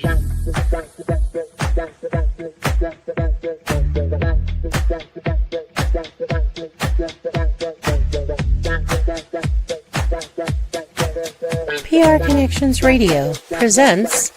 PR Connections Radio presents.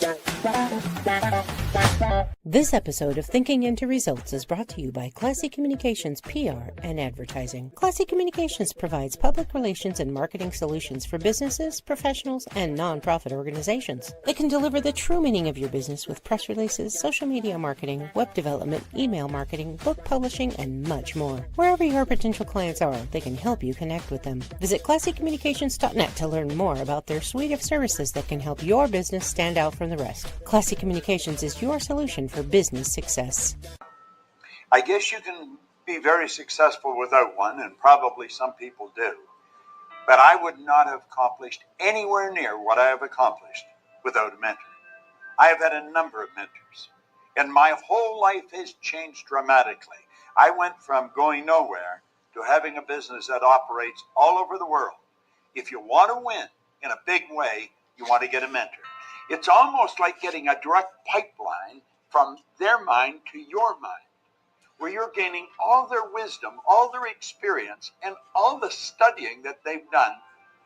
This episode of Thinking into Results is brought to you by Classy Communications PR and Advertising. Classy Communications provides public relations and marketing solutions for businesses, professionals, and nonprofit organizations. They can deliver the true meaning of your business with press releases, social media marketing, web development, email marketing, book publishing, and much more. Wherever your potential clients are, they can help you connect with them. Visit classycommunications.net to learn more about their suite of services that can help your business stand out from the rest. Classy Communications is your solution for business success. I guess you can be very successful without one, and probably some people do. But I would not have accomplished anywhere near what I have accomplished without a mentor. I have had a number of mentors, and my whole life has changed dramatically. I went from going nowhere to having a business that operates all over the world. If you want to win in a big way, you want to get a mentor. It's almost like getting a direct pipeline from their mind to your mind, where you're gaining all their wisdom, all their experience, and all the studying that they've done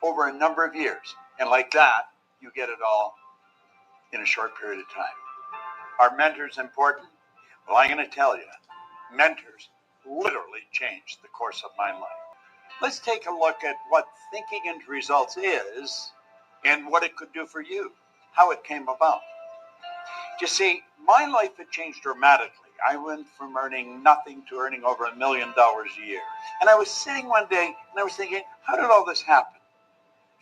over a number of years. And like that, you get it all in a short period of time. Are mentors important? Well, I'm going to tell you, mentors literally changed the course of my life. Let's take a look at what Thinking into Results is and what it could do for you, how it came about. You see, my life had changed dramatically. I went from earning nothing to earning over $1 million a year. And I was sitting one day and I was thinking, how did all this happen?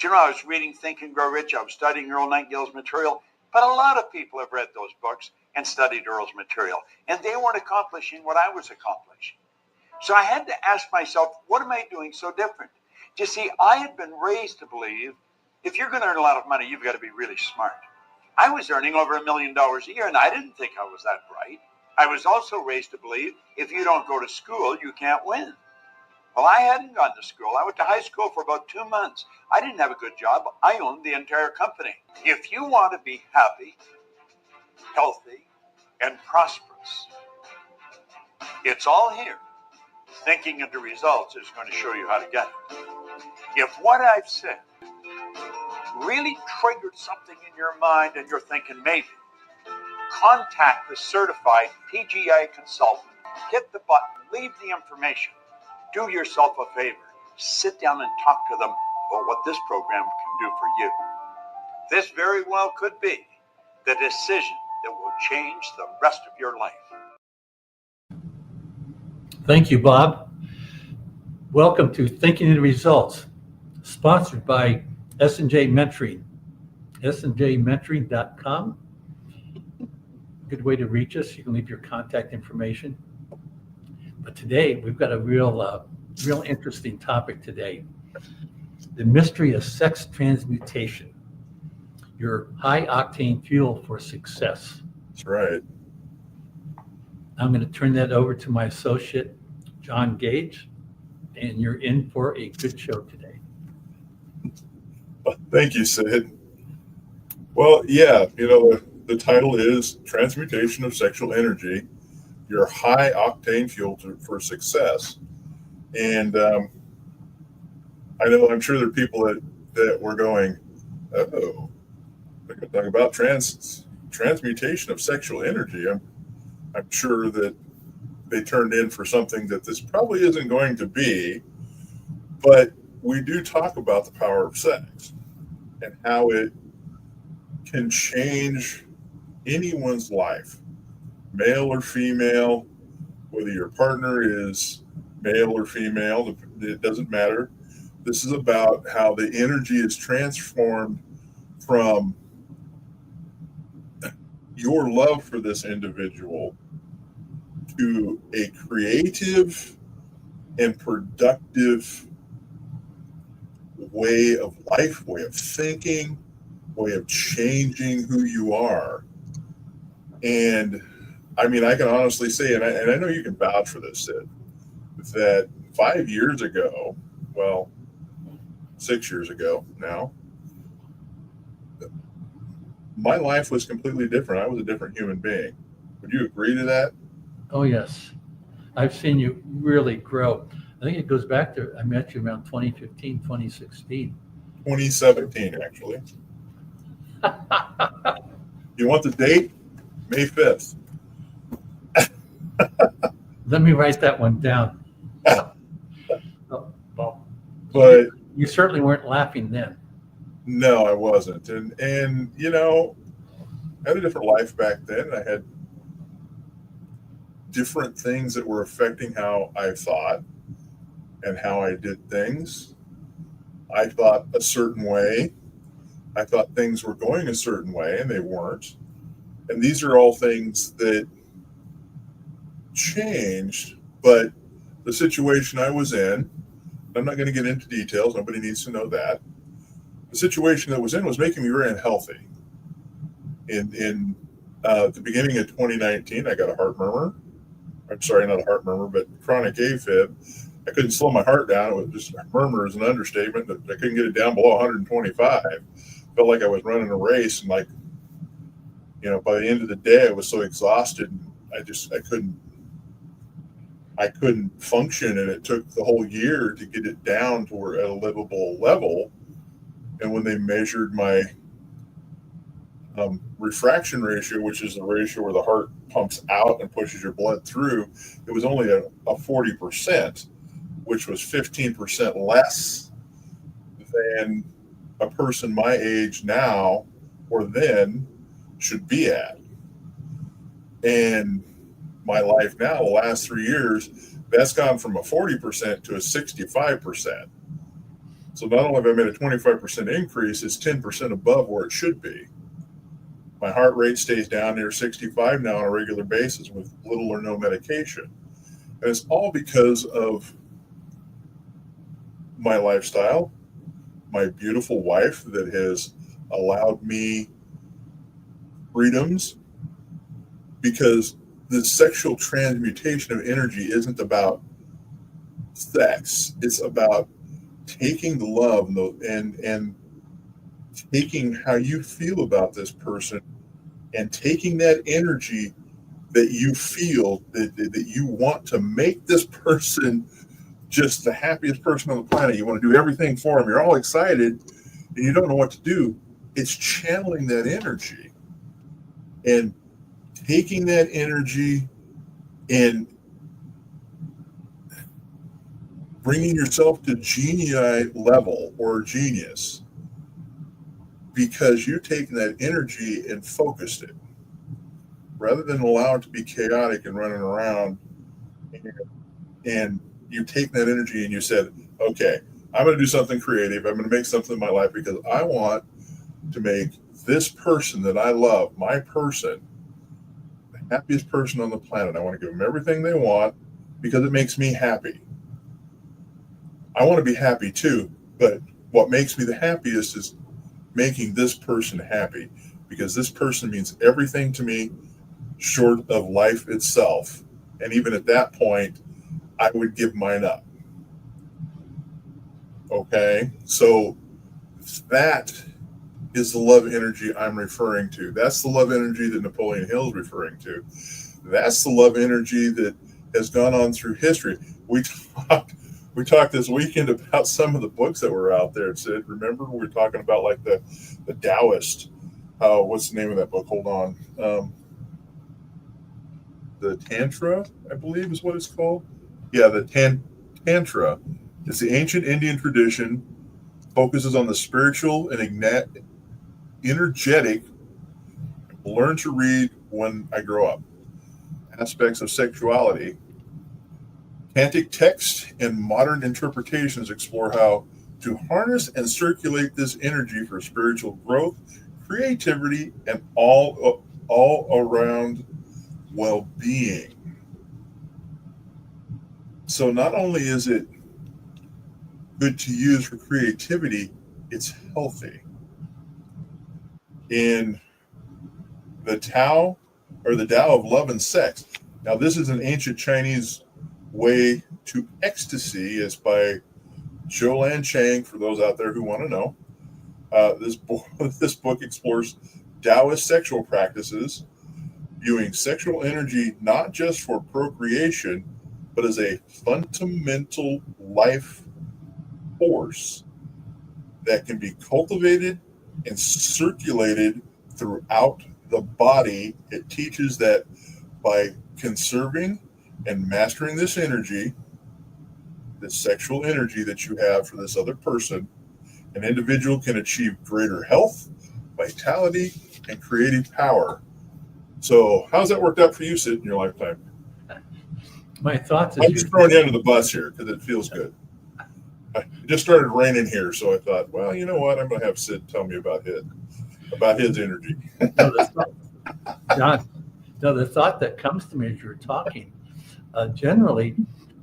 Do you know, I was reading Think and Grow Rich. I was studying Earl Nightingale's material. But a lot of people have read those books and studied Earl's material. And they weren't accomplishing what I was accomplishing. So I had to ask myself, what am I doing so different? You see, I had been raised to believe if you're going to earn a lot of money, you've got to be really smart. I was earning over $1 million a year, and I didn't think I was that bright. I was also raised to believe if you don't go to school, you can't win. Well, I hadn't gone to school. I went to high school for about 2 months. I didn't have a good job. I owned the entire company. If you want to be happy, healthy, and prosperous, it's all here. Thinking into Results is going to show you how to get it. If what I've said really triggered something in your mind and you're thinking maybe, contact the certified PGI consultant, hit the button, leave the information, do yourself a favor, sit down and talk to them about what this program can do for you. This very well could be the decision that will change the rest of your life. Thank you, Bob. Welcome to Thinking into Results, sponsored by S&J Mentoring, snjmentoring.com. Good way to reach us. You can leave your contact information. But today, we've got a real interesting topic today. The mystery of sex transmutation, your high-octane fuel for success. That's right. I'm going to turn that over to my associate, John Gage, and you're in for a good show today. Thank you, Sid. Well, yeah, the title is Transmutation of Sexual Energy, your high-octane fuel for success. And I'm sure there are people that were going, oh, they're going to talk about transmutation of sexual energy. I'm sure that they turned in for something that this probably isn't going to be, but we do talk about the power of sex and how it can change anyone's life, male or female, whether your partner is male or female, it doesn't matter. This is about how the energy is transformed from your love for this individual to a creative and productive way of life, way of thinking, way of changing who you are. And I mean, I can honestly say, and I know you can vouch for this, Sid, that 5 years ago, well, 6 years ago now, my life was completely different. I was a different human being. Would you agree to that? Oh, yes. I've seen you really grow. I think it goes back to, I met you around 2015, 2016. 2017, actually. You want the date? May 5th. Let me write that one down. Oh, well, But you certainly weren't laughing then. no, I wasn't. And you know, I had a different life back then. I had different things that were affecting how I thought and how I did things. I thought a certain way. I thought things were going a certain way and they weren't. And these are all things that changed, but the situation I was in, I'm not going to get into details. Nobody needs to know that. The situation that was in was making me very unhealthy. In the beginning of 2019, I got a heart murmur. I'm sorry, not a heart murmur, but chronic AFib. I couldn't slow my heart down. It was just murmur is an understatement. I couldn't get it down below 125. Felt like I was running a race, and like, you know, by the end of the day, I was so exhausted. I couldn't function, and it took the whole year to get it down to where at a livable level. And when they measured my refraction ratio, which is the ratio where the heart pumps out and pushes your blood through, it was only a 40%, which was 15% less than a person my age now or then should be at. And my life now, the last 3 years, that's gone from a 40% to a 65%. So not only have I made a 25% increase, it's 10% above where it should be. My heart rate stays down near 65 now on a regular basis with little or no medication. And it's all because of my lifestyle, my beautiful wife that has allowed me freedoms, because the sexual transmutation of energy isn't about sex. It's about taking the love and taking how you feel about this person and taking that energy that you feel that you want to make this person just the happiest person on the planet. You want to do everything for them. You're all excited and you don't know what to do. It's channeling that energy and taking that energy and bringing yourself to genii level or genius, because you're taking that energy and focused it rather than allow it to be chaotic and running around. And you take that energy and you said, okay, I'm going to do something creative. I'm going to make something in my life because I want to make this person that I love, my person, the happiest person on the planet. I want to give them everything they want because it makes me happy. I want to be happy too, but what makes me the happiest is making this person happy, because this person means everything to me short of life itself. And even at that point, I would give mine up. Okay, so that is the love energy I'm referring to. That's the love energy that Napoleon Hill is referring to. That's the love energy that has gone on through history. We talked this weekend about some of the books that were out there. Sid, remember we were talking about like the Taoist. What's the name of that book? Hold on. The Tantra, I believe, is what it's called. Yeah, the Tantra. It's the ancient Indian tradition, focuses on the spiritual and energetic. Learn to read when I grow up. Aspects of sexuality. Tantric texts and modern interpretations explore how to harness and circulate this energy for spiritual growth, creativity, and all around well-being. So not only is it good to use for creativity, it's healthy. In the Tao, or the Tao of Love and Sex. Now, this is an ancient Chinese way to ecstasy. It's by Zhou Lan Chang, for those out there who want to know. This book explores Taoist sexual practices, viewing sexual energy not just for procreation, but as a fundamental life force that can be cultivated and circulated throughout the body. It teaches that by conserving and mastering this energy, this sexual energy that you have for this other person, an individual can achieve greater health, vitality, and creative power. So how's that worked out for you, Sid, in your lifetime? My thoughts I'm just throwing you under the bus here because it feels good. It just started raining here, so I thought, well, you know what? I'm going to have Sid tell me about his energy. No, John, no, the thought that comes to me as you're talking, generally,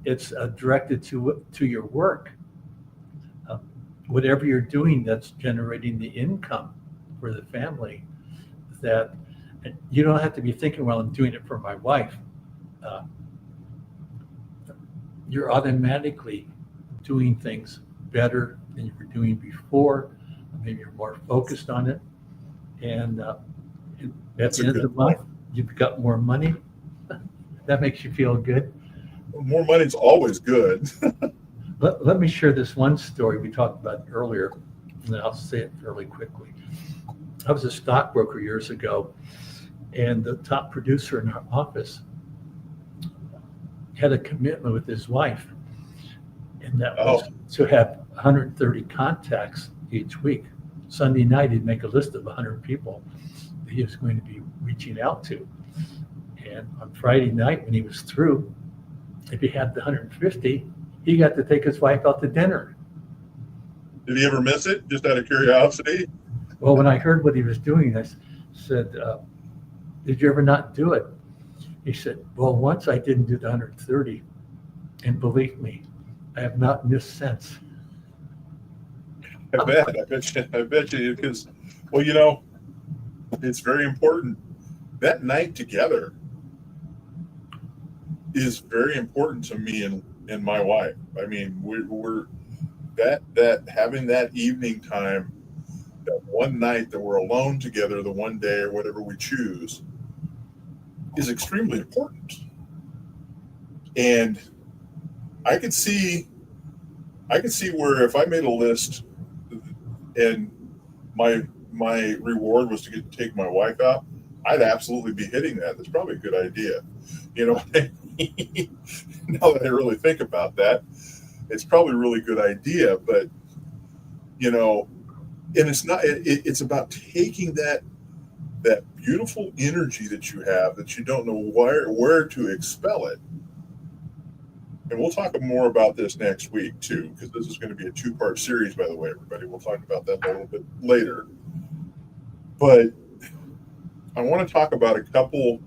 it's directed to your work. Whatever you're doing that's generating the income for the family, that you don't have to be thinking, well, I'm doing it for my wife. You're automatically doing things better than you were doing before. Maybe you're more focused on it. And at the end of the month, you've got more money. That makes you feel good. More money is always good. Let me share this one story we talked about earlier, and I'll say it fairly quickly. I was a stockbroker years ago, and the top producer in our office had a commitment with his wife, and that was to have 130 contacts each week. Sunday night, he'd make a list of 100 people that he was going to be reaching out to. And on Friday night, when he was through, if he had the 150, he got to take his wife out to dinner. Did he ever miss it, just out of curiosity? Well, when I heard what he was doing, I said, did you ever not do it? He said, well, once I didn't do the 130, and believe me, I have not missed since. I bet you, because, well, you know, it's very important. That night together is very important to me and my wife. I mean, we're that having that evening time, that one night that we're alone together, the one day or whatever we choose, is extremely important. And I could see where if I made a list and my reward was to take my wife out, I'd absolutely be hitting that. That's probably a good idea. You know what I mean? Now that I really think about that, it's probably a really good idea. But, you know, and it's not, it's about taking that beautiful energy that you have that you don't know where to expel it. And we'll talk more about this next week too, because this is going to be a 2-part series, by the way, everybody. We'll talk about that a little bit later. But I want to talk about a couple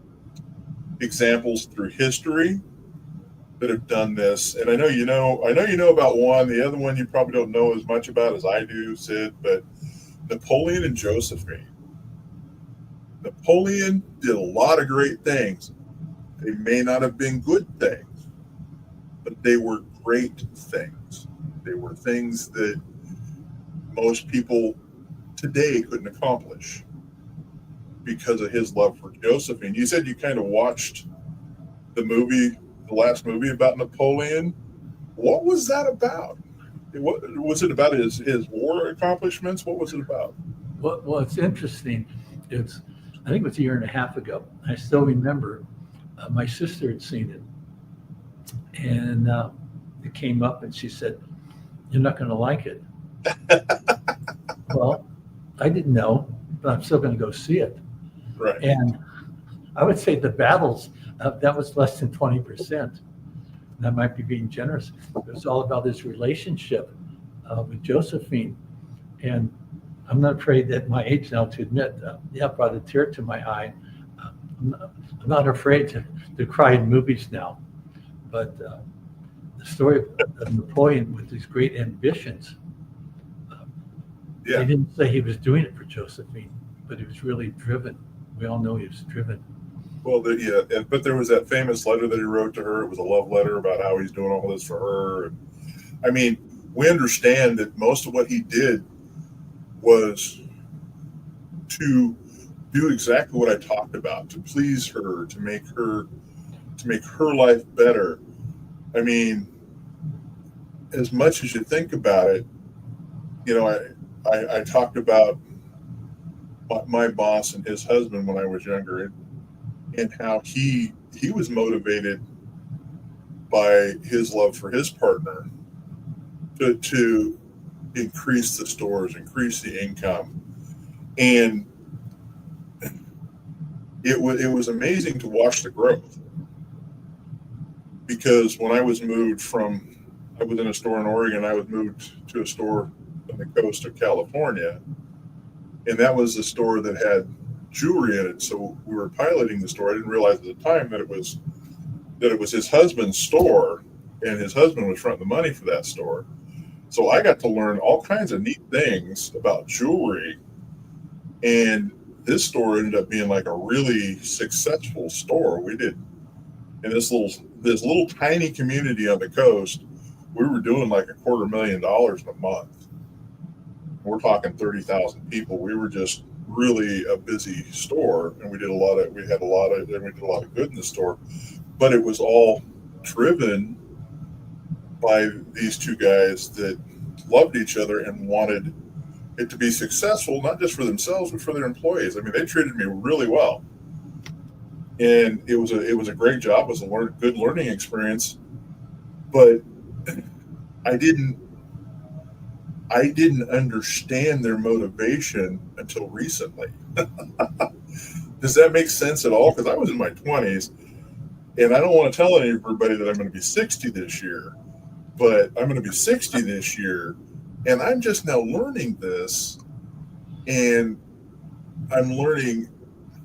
examples through history that have done this. And I know you know about one. The other one you probably don't know as much about as I do, Sid, but Napoleon and Josephine. Napoleon did a lot of great things. They may not have been good things, but they were great things. They were things that most people today couldn't accomplish because of his love for Josephine. You said you kind of watched the last movie about Napoleon. What was that about? What was it about? His war accomplishments? What was it about? Well, it's interesting. I think it was a year and a half ago. I still remember my sister had seen it, and it came up, and she said, "You're not going to like it." Well, I didn't know, but I'm still going to go see it. Right. And I would say the battles, that was less than 20%. That might be being generous. It was all about his relationship with Josephine. And I'm not afraid at my age now to admit, it brought a tear to my eye. I'm not afraid to cry in movies now. But the story of Napoleon with his great ambitions, they didn't say he was doing it for Josephine, but he was really driven. We all know he was driven. Well, but there was that famous letter that he wrote to her. It was a love letter about how he's doing all this for her. And, I mean, we understand that most of what he did was to do exactly what I talked about, to please her, to make her life better. I mean, as much as you think about it, you know, I talked about my boss and his husband when I was younger, and how he was motivated by his love for his partner to increase the stores, increase the income, and it was amazing to watch the growth. Because when I was moved I was in a store in Oregon, I was moved to a store on the coast of California, and that was a store that had jewelry in it. So we were piloting the store. I didn't realize at the time that it was his husband's store, and his husband was fronting the money for that store. So I got to learn all kinds of neat things about jewelry, and this store ended up being like a really successful store. We did in this little tiny community on the coast. We were doing like $250,000 in a month. We're talking 30,000 people. We were just really a busy store, and we did a lot of good in the store. But it was all driven by these two guys that loved each other and wanted it to be successful, not just for themselves, but for their employees. I mean, they treated me really well. And it was a great job. It was a good learning experience. But I didn't understand their motivation until recently. Does that make sense at all? Because I was in my 20s, and I don't want to tell everybody that I'm going to be 60 this year, but I'm going to be 60 this year, and I'm just now learning this, and I'm learning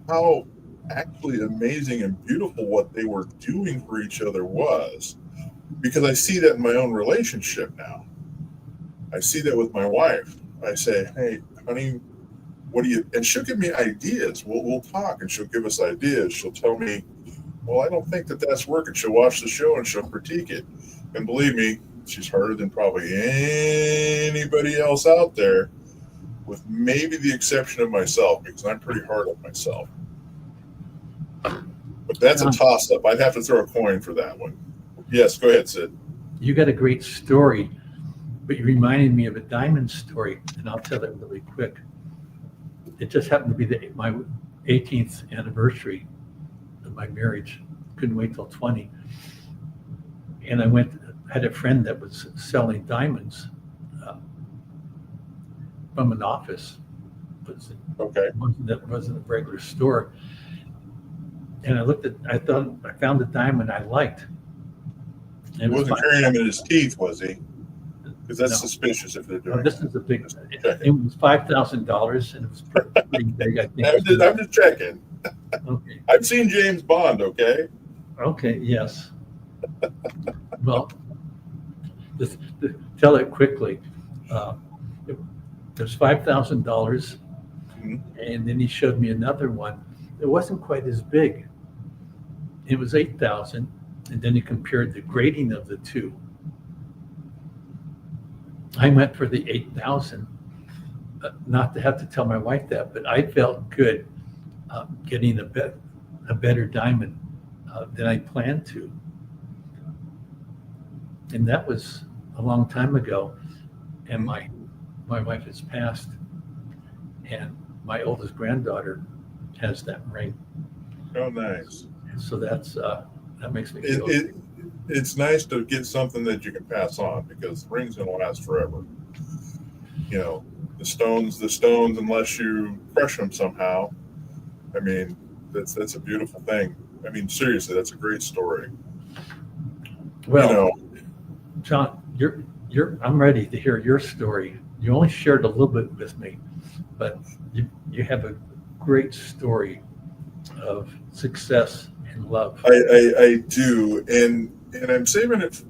how actually amazing and beautiful what they were doing for each other was, because I see that in my own relationship now. I see that with my wife. I say, "Hey, honey, what do you?" And she'll give me ideas. We'll talk, and she'll give us ideas. She'll tell me, "Well, I don't think that's working." She'll watch the show and she'll critique it. And believe me, she's harder than probably anybody else out there, with maybe the exception of myself, because I'm pretty hard on myself. But that's a toss-up. I'd have to throw a coin for that one. Yes, go ahead, Sid. You got a great story, but you reminded me of a diamond story, and I'll tell it really quick. It just happened to be my 18th anniversary of my marriage. Couldn't wait till 20. And I had a friend that was selling diamonds from an office. Okay. That wasn't a regular store. And I found a diamond I liked. He wasn't carrying them in his teeth, was he? Because that's suspicious if they're doing that. This is a big. It was $5,000, and it was pretty big. I think. I'm just checking. Okay. I've seen James Bond. Okay. Okay. Yes. Well, just to tell it quickly. There's $5,000, and then he showed me another one. It wasn't quite as big. It was $8,000, and then he compared the grading of the two. I went for the $8,000, not to have to tell my wife that, but I felt good getting a better diamond than I planned to. And that was a long time ago, and my wife has passed, and my oldest granddaughter has that ring. Oh, nice. So that makes me feel it's nice to get something that you can pass on, because the ring's gonna last forever. You know, the stones, unless you crush them somehow. I mean, that's a beautiful thing. I mean, seriously, that's a great story. Well, John, I'm ready to hear your story. You only shared a little bit with me, but you have a great story of success and love. I do, and I'm saving it,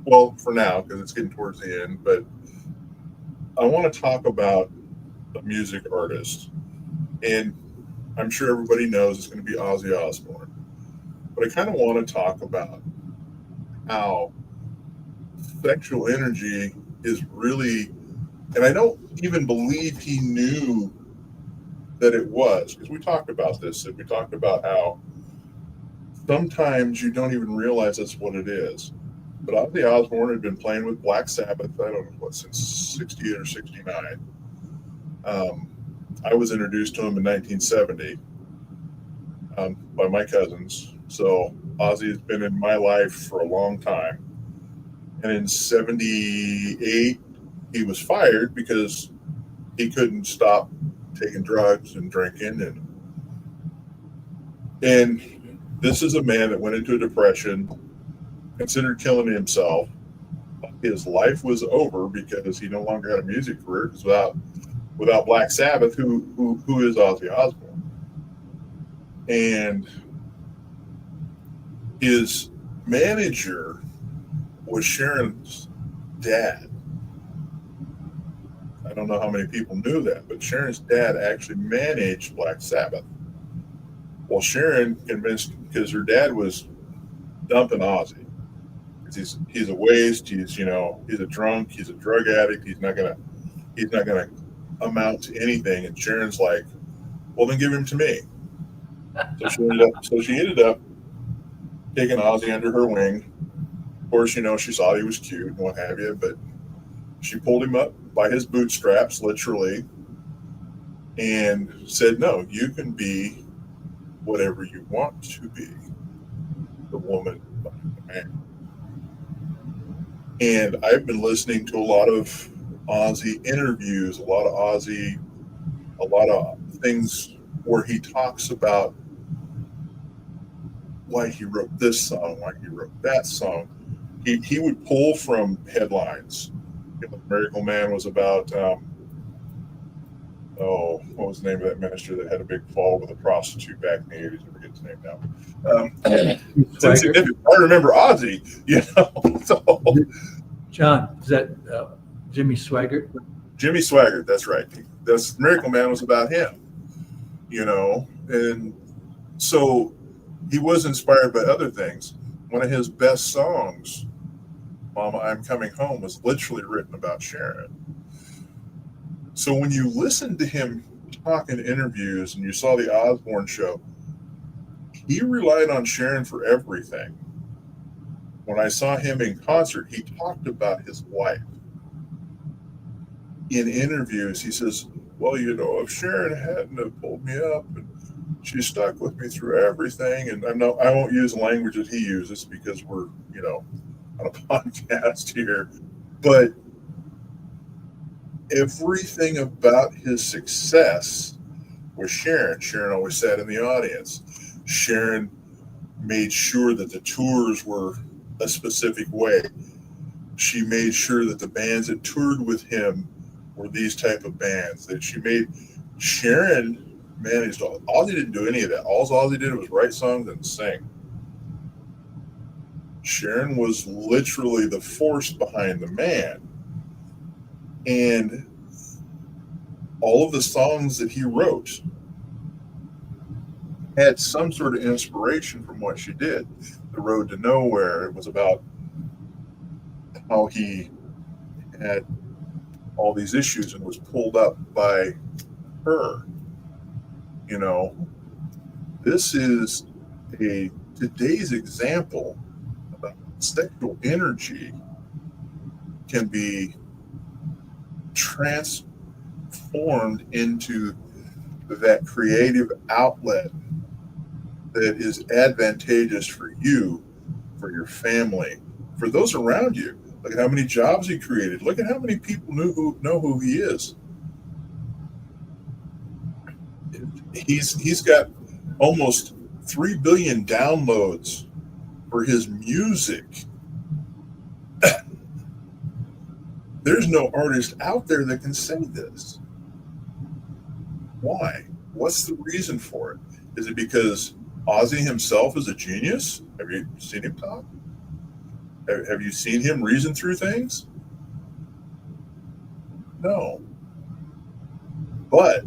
for now, because it's getting towards the end, but I want to talk about a music artist, and I'm sure everybody knows it's going to be Ozzy Osbourne, but I kind of want to talk about how sexual energy is really, and I don't even believe he knew that it was, because we talked about this, and we talked about how sometimes you don't even realize that's what it is. But Ozzy Osbourne had been playing with Black Sabbath, I don't know what, since 68 or 69. I was introduced to him in 1970 by my cousins. So Ozzy has been in my life for a long time. And in 78, he was fired because he couldn't stop taking drugs and drinking. And this is a man that went into a depression, considered killing himself. His life was over because he no longer had a music career. Because without Black Sabbath, who is Ozzy Osbourne? And his manager was Sharon's dad. I don't know how many people knew that, but Sharon's dad actually managed Black Sabbath. Well, Sharon convinced, because her dad was dumping Ozzy. He's a waste. He's a drunk. He's a drug addict. He's not gonna amount to anything. And Sharon's like, well, then give him to me. So she ended up taking Ozzy under her wing. Of course, she saw he was cute and what have you, but she pulled him up by his bootstraps, literally, and said, no, you can be whatever you want to be, the woman behind the man. And I've been listening to a lot of Ozzy interviews, a lot of things where he talks about why he wrote this song, why he wrote that song. He would pull from headlines. Miracle Man was about, what was the name of that minister that had a big fall with a prostitute back in the 80s? I forget his name now. It's insignificant. I remember Ozzy, So, John, is that Jimmy Swaggart? Jimmy Swaggart, that's right. That's Miracle Man was about him, and so he was inspired by other things. One of his best songs, Mama, I'm Coming Home, was literally written about Sharon. So when you listen to him talk in interviews and you saw the Osbourne show, he relied on Sharon for everything. When I saw him in concert, he talked about his wife. In interviews, he says, well, if Sharon hadn't have pulled me up and she stuck with me through everything, and I won't use the language that he uses because we're, on a podcast here, but everything about his success was Sharon. Sharon always sat in the audience. Sharon made sure that the tours were a specific way. She made sure that the bands that toured with him were these type of bands. Sharon managed all. Ozzy didn't do any of that. All Ozzy did was write songs and sing. Sharon was literally the force behind the man. And all of the songs that he wrote had some sort of inspiration from what she did. The Road to Nowhere, it was about how he had all these issues and was pulled up by her. This is today's example about sexual energy can be transformed into that creative outlet that is advantageous for you, for your family, for those around you. Look at how many jobs he created. Look at how many people know who he is. He's got almost 3 billion downloads for his music. There's no artist out there that can say this. Why? What's the reason for it? Is it because Ozzy himself is a genius? Have you seen him talk? Have you seen him reason through things? No. But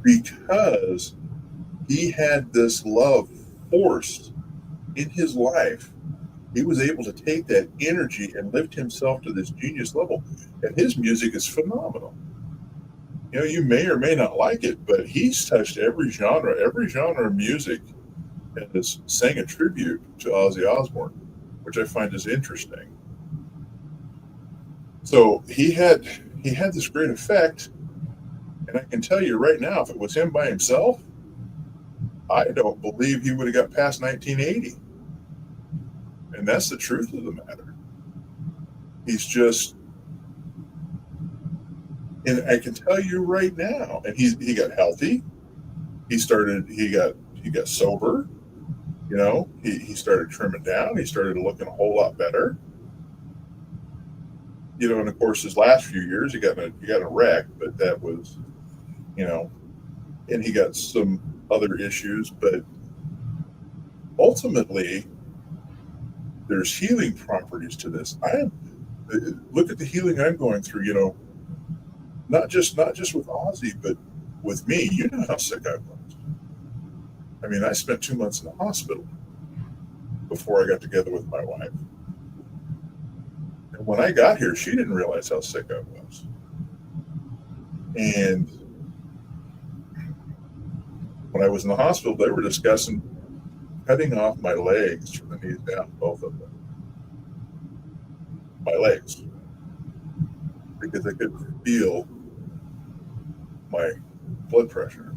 because he had this love force in his life, he was able to take that energy and lift himself to this genius level. And his music is phenomenal. You know, you may or may not like it, but he's touched every genre of music, and has sang a tribute to Ozzy Osbourne, which I find is interesting. So he had this great effect, and I can tell you right now, if it was him by himself, I don't believe he would have got past 1980. And that's the truth of the matter. He's just, and I can tell you right now, and he got healthy. He got sober. You know, he started trimming down. He started looking a whole lot better. You know, and of course, his last few years, he got in a wreck, but that was, you know, and he got some other issues, but ultimately, there's healing properties to this. Look at the healing I'm going through. You know, not just with Ozzy, but with me. You know how sick I was. I mean, I spent 2 months in the hospital before I got together with my wife. And when I got here, she didn't realize how sick I was. And when I was in the hospital, they were discussing cutting off my legs from the knees down, both of them. My legs. Because I could feel my blood pressure.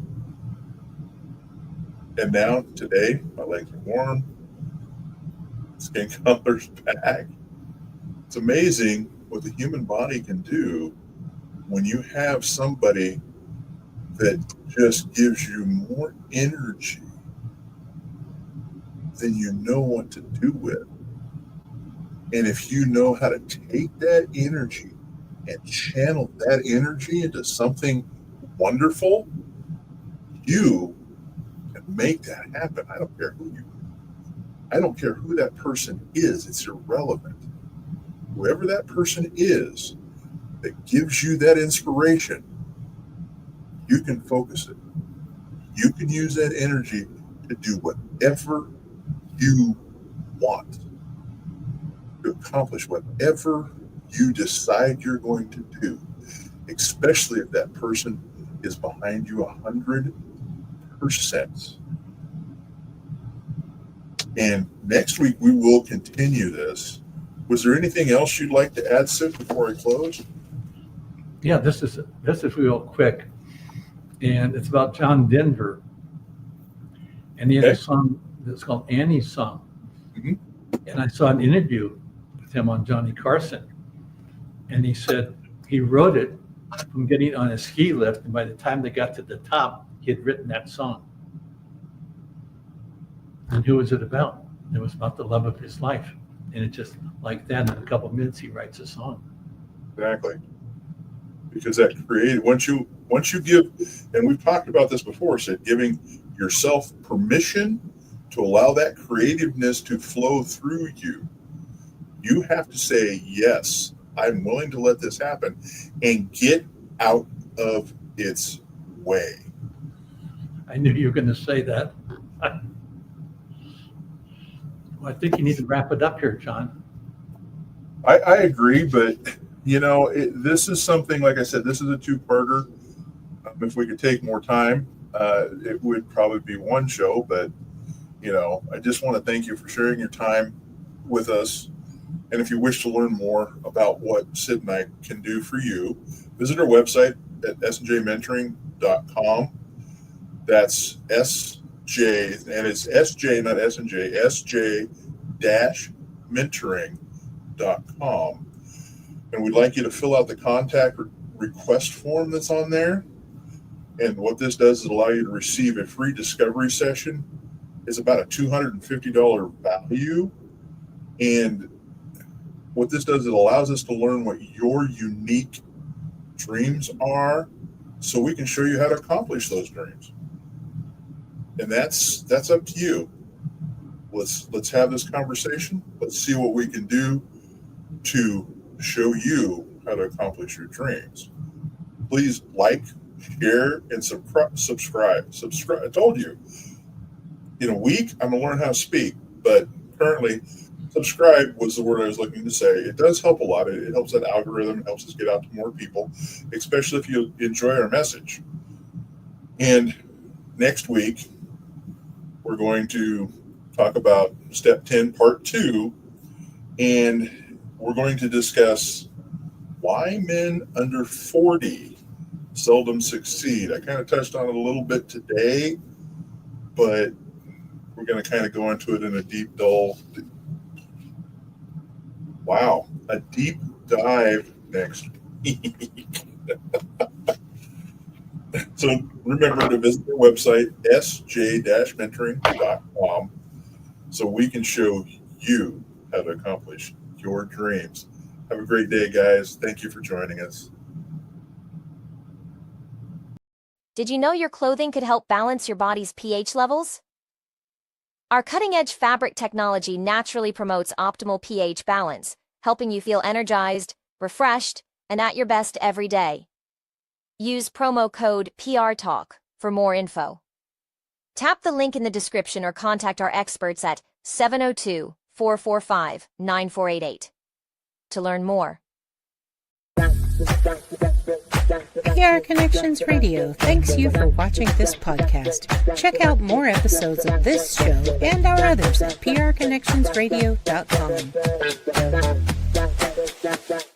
And now, today, my legs are warm. Skin color's back. It's amazing what the human body can do when you have somebody that just gives you more energy than you know what to do with. And if you know how to take that energy and channel that energy into something wonderful, you can make that happen. I don't care who that person is. It's irrelevant. Whoever that person is that gives you that inspiration, you can focus it. You can use that energy to do whatever you want, to accomplish whatever you decide you're going to do, especially if that person is behind you 100%. And next week we will continue this. Was there anything else you'd like to add, Sid, before I close? Yeah, this is real quick, and it's about John Denver, and he has a song that's called Annie's Song. Mm-hmm. And I saw an interview with him on Johnny Carson, and he said he wrote it from getting on a ski lift, and by the time they got to the top, he had written that song. And who was it about? It was about the love of his life. And it just like that, in a couple of minutes, he writes a song. Exactly. Because that creative, once you give, and we've talked about this before, Sid, giving yourself permission to allow that creativeness to flow through you, you have to say, yes, I'm willing to let this happen, and get out of its way. I knew you were going to say that. Well, I think you need to wrap it up here, John. I agree, but you know, this is something, like I said, this is a two-parter. If we could take more time, it would probably be one show, but you know, I just want to thank you for sharing your time with us. And if you wish to learn more about what Sid and I can do for you, visit our website at snjmentoring.com. That's SJ, and it's SJ, not SNJ, SJ-mentoring.com. And we'd like you to fill out the contact request form that's on there. And what this does is allow you to receive a free discovery session. It's about a $250 value. And what this does, it allows us to learn what your unique dreams are, so we can show you how to accomplish those dreams. And that's up to you. Let's have this conversation. Let's see what we can do to show you how to accomplish your dreams. Please like, share, and subscribe. I told you, in a week, I'm going to learn how to speak, but currently subscribe was the word I was looking to say. It does help a lot. It helps that algorithm. It helps us get out to more people, especially if you enjoy our message. And next week, we're going to talk about Step 10, Part 2, and we're going to discuss why men under 40 seldom succeed. I kind of touched on it a little bit today, but we're going to kind of go into it in a deep dive next week. So remember to visit their website, sj-mentoring.com, so we can show you how to accomplish your dreams. Have a great day, guys. Thank you for joining us. Did you know your clothing could help balance your body's pH levels? Our cutting-edge fabric technology naturally promotes optimal pH balance, helping you feel energized, refreshed, and at your best every day. Use promo code PRTalk for more info. Tap the link in the description or contact our experts at 702-445-9488 to learn more. PR Connections Radio thanks you for watching this podcast. Check out more episodes of this show and our others at prconnectionsradio.com.